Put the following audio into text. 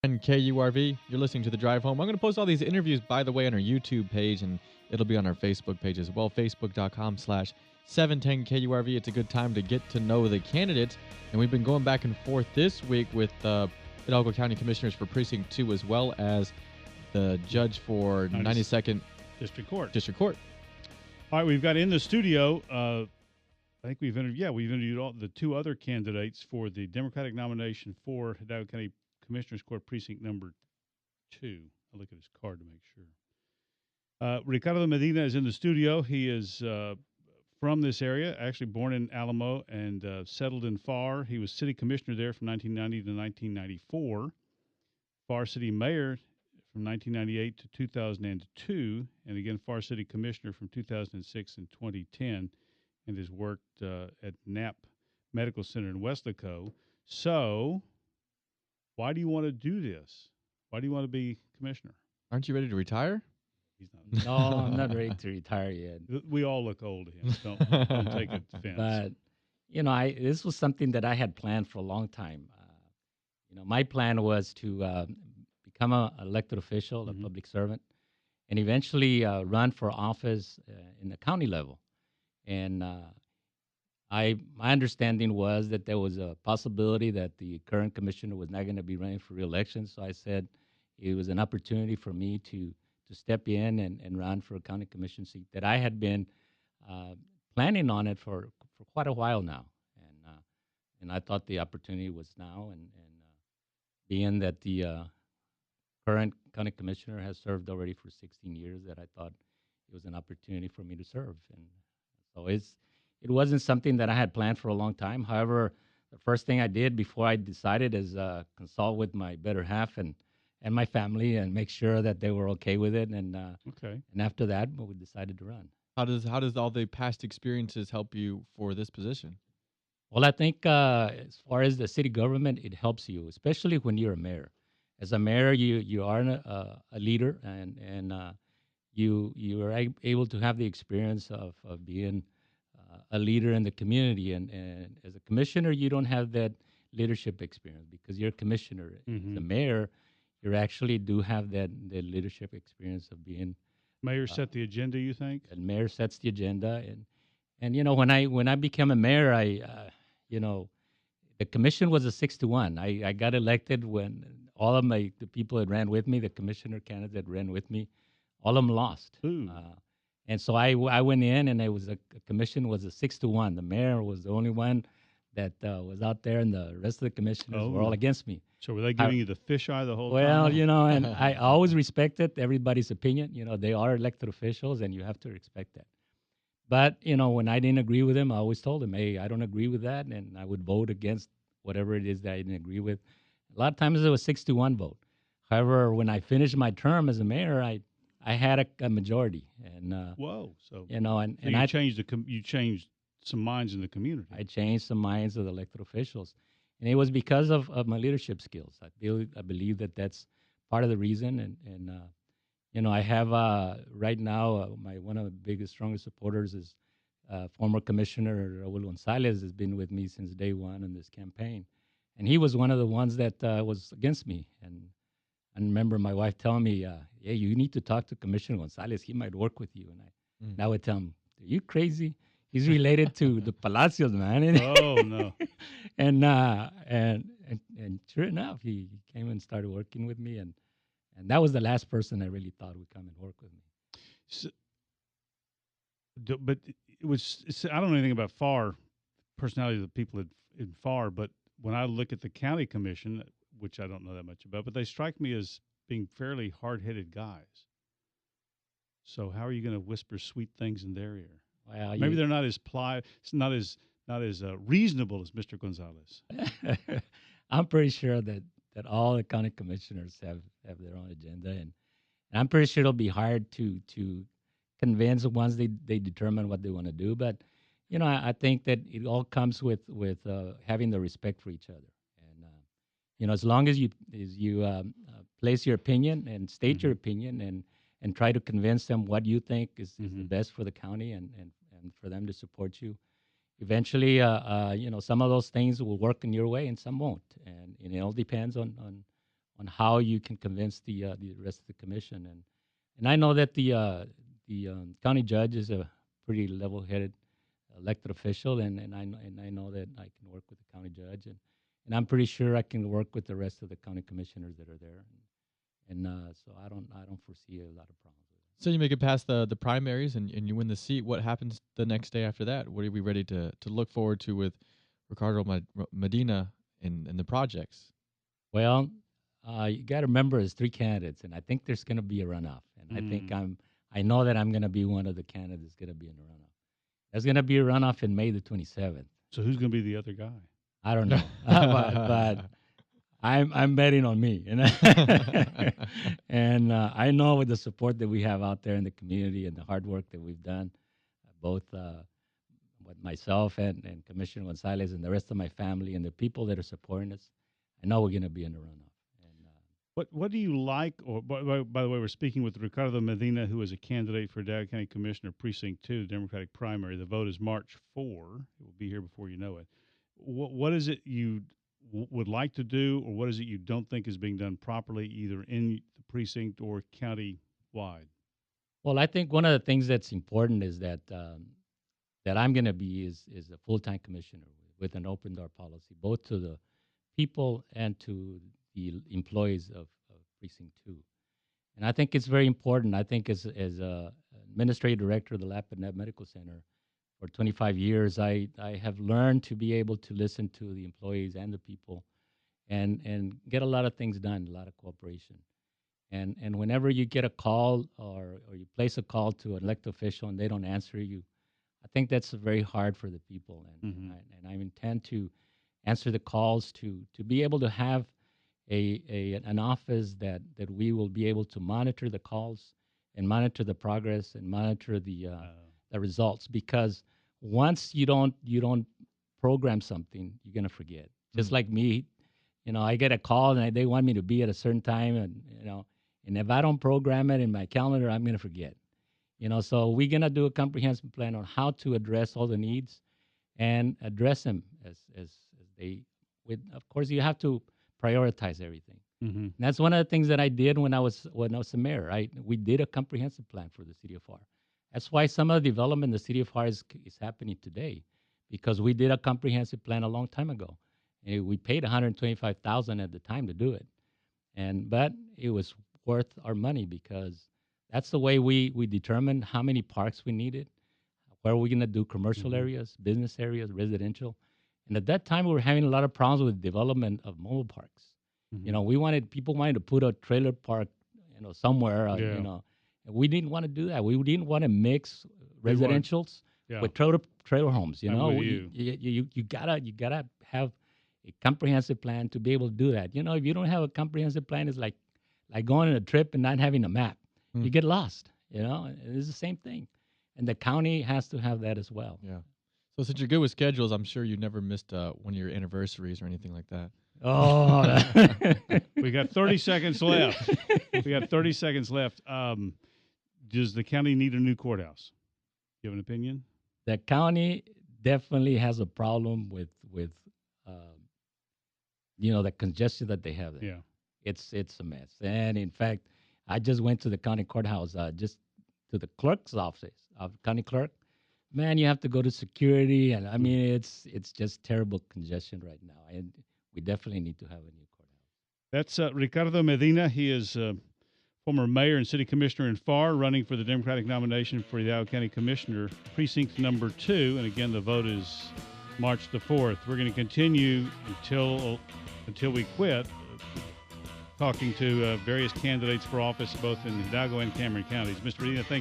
And KURV, you're listening to The Drive Home. I'm going to post all these interviews, by the way, on our YouTube page, and it'll be on our Facebook page as well, facebook.com/710KURV. It's a good time to get to know the candidates, and we've been going back and forth this week with Hidalgo County Commissioners for Precinct 2 as well as the judge for 92nd District Court. All right, we've got in the studio, I think we've interviewed all the two other candidates for the Democratic nomination for Hidalgo County Commissioners Court Precinct number 2. I'll look at his card to make sure. RICARDO Medina is in the studio. He is from this area, actually born in Alamo and settled in Pharr. He was city commissioner there from 1990 to 1994. Pharr city mayor from 1998 to 2002, and again Pharr city commissioner from 2006 and 2010, and has worked at Knapp Medical Center in Weslaco. So, why do you want to do this? Why do you want to be commissioner? Aren't you ready to retire? He's not. No, I'm not ready to retire yet. We all look old to him. Don't take offense. But this was something that I had planned for a long time. My plan was to become an elected official, a public servant, and eventually run for office in the county level. And my understanding was that there was a possibility that the current commissioner was not going to be running for re-election. So I said it was an opportunity for me to step in and run for a county commission seat that I had been planning on it for quite a while now. And I thought the opportunity was now. And being that the current county commissioner has served already for 16 years, that I thought it was an opportunity for me to serve. And so it wasn't something that I had planned for a long time. However, the first thing I did before I decided is consult with my better half and my family and make sure that they were okay with it. And and after that, we decided to run. How does all the past experiences help you for this position? Well, I think as far as the city government, it helps you, especially when you're a mayor. As a mayor, you are a leader, and you are able to have the experience of being a leader in the community, and as a commissioner, you don't have that leadership experience because you're a commissioner. As a mayor, you actually do have that leadership experience of being. Mayor set the agenda, you think? And mayor sets the agenda, and when I became a mayor, the commission was a 6-1. I got elected when all of the people that ran with me, the commissioner candidates that ran with me, all of them lost. And so I went in, and it was a commission was a 6-1. The mayor was the only one that was out there, and the rest of the commissioners were all against me. So were they giving you the fisheye the whole time? Well, and I always respected everybody's opinion. They are elected officials, and you have to respect that. But, when I didn't agree with them, I always told them, hey, I don't agree with that, and I would vote against whatever it is that I didn't agree with. A lot of times it was 6-1 vote. However, when I finished my term as a mayor, I had a majority, and So I changed you changed some minds in the community. I changed some minds of the elected officials, and it was because of my leadership skills. I believe that that's part of the reason, and I have right now one of the biggest, strongest supporters is former Commissioner Raul Gonzalez has been with me since day one in this campaign, and he was one of the ones that was against me. And I remember my wife telling me, "Yeah, you need to talk to Commissioner Gonzalez. He might work with you." And I would tell him, "Are you crazy? He's related to the Palacios, man." Oh no! and sure enough, he came and started working with me, and that was the last person I really thought would come and work with me. So, but I don't know anything about Pharr, personality of the people in Pharr, but when I look at the county commission, which I don't know that much about, but they strike me as being fairly hard-headed guys. So how are you going to whisper sweet things in their ear? Well, maybe they're not as not as reasonable as Mr. Gonzalez. I'm pretty sure that all the county commissioners have their own agenda, and I'm pretty sure it'll be hard to convince once they determine what they want to do. But I think that it all comes with having the respect for each other, and as long as you place your opinion and state your opinion and try to convince them what you think is the best for the county and for them to support you. Eventually, some of those things will work in your way and some won't, and it all depends on how you can convince the rest of the commission. And I know that the county judge is a pretty level-headed elected official, and I know that I can work with the county judge, and I'm pretty sure I can work with the rest of the county commissioners that are there, and so I don't foresee a lot of problems with it. So you make it past the primaries and you win the seat. What happens the next day after that? What are we ready to look forward to with Ricardo Medina in the projects? Well, you got to remember, there's 3 candidates, and I think there's going to be a runoff, and I know that I'm going to be one of the candidates going to be in the runoff. There's going to be a runoff in May the 27th. So who's going to be the other guy? I don't know, but I'm betting on me, and I know with the support that we have out there in the community and the hard work that we've done, both with myself and Commissioner Gonzalez and the rest of my family and the people that are supporting us, I know we're going to be in the runoff. What do you like? Or by the way, we're speaking with Ricardo Medina, who is a candidate for Hidalgo County Commissioner Precinct 2, the Democratic primary. The vote is March 4. It will be here before you know it. What is it you would like to do, or what is it you don't think is being done properly, either in the precinct or county-wide? Well, I think one of the things that's important is that that I'm going to be is a full-time commissioner with an open door policy, both to the people and to the employees of Precinct 2. And I think it's very important. I think as administrative director of the Lapanet Medical Center for 25 years, I have learned to be able to listen to the employees and the people and get a lot of things done, a lot of cooperation. And whenever you get a call or you place a call to an elected official and they don't answer you, I think that's very hard for the people. And I intend to answer the calls to be able to have an office that we will be able to monitor the calls and monitor the progress and monitor the results, because once you don't program something, you're gonna forget. Just like me, I get a call and they want me to be at a certain time, and if I don't program it in my calendar, I'm gonna forget. So we're gonna do a comprehensive plan on how to address all the needs and address them as they. Of course, you have to prioritize everything. And that's one of the things that I did when I was the mayor. We did a comprehensive plan for the city of FAR. That's why some of the development in the city of FAR is happening today, because we did a comprehensive plan a long time ago. And we paid $125,000 at the time to do it, but it was worth our money, because that's the way we determined how many parks we needed, where we're going to do commercial areas, business areas, residential. And at that time, we were having a lot of problems with development of mobile parks. People wanted to put a trailer park, somewhere. And we didn't want to do that. We didn't want to mix residentials with trailer homes. You gotta have a comprehensive plan to be able to do that. If you don't have a comprehensive plan, it's like going on a trip and not having a map. You get lost. It's the same thing, and the county has to have that as well. Yeah. So since you're good with schedules, I'm sure you never missed one of your anniversaries or anything like that. Oh, we got 30 seconds left. Does the county need a new courthouse? Do you have an opinion? The county definitely has a problem with the congestion that they have there. Yeah. It's a mess. And in fact, I just went to the county courthouse, just to the clerk's office of county clerk. Man, you have to go to security, and I mean, it's just terrible congestion right now, and we definitely need to have a new courthouse. That's Ricardo Medina. He is former mayor and city commissioner in FAR, running for the Democratic nomination for the Hidalgo County Commissioner, Precinct number 2. And again, the vote is March the 4th. We're going to continue until we quit, talking to various candidates for office, both in Hidalgo and Cameron counties. Mr. Medina, thank you.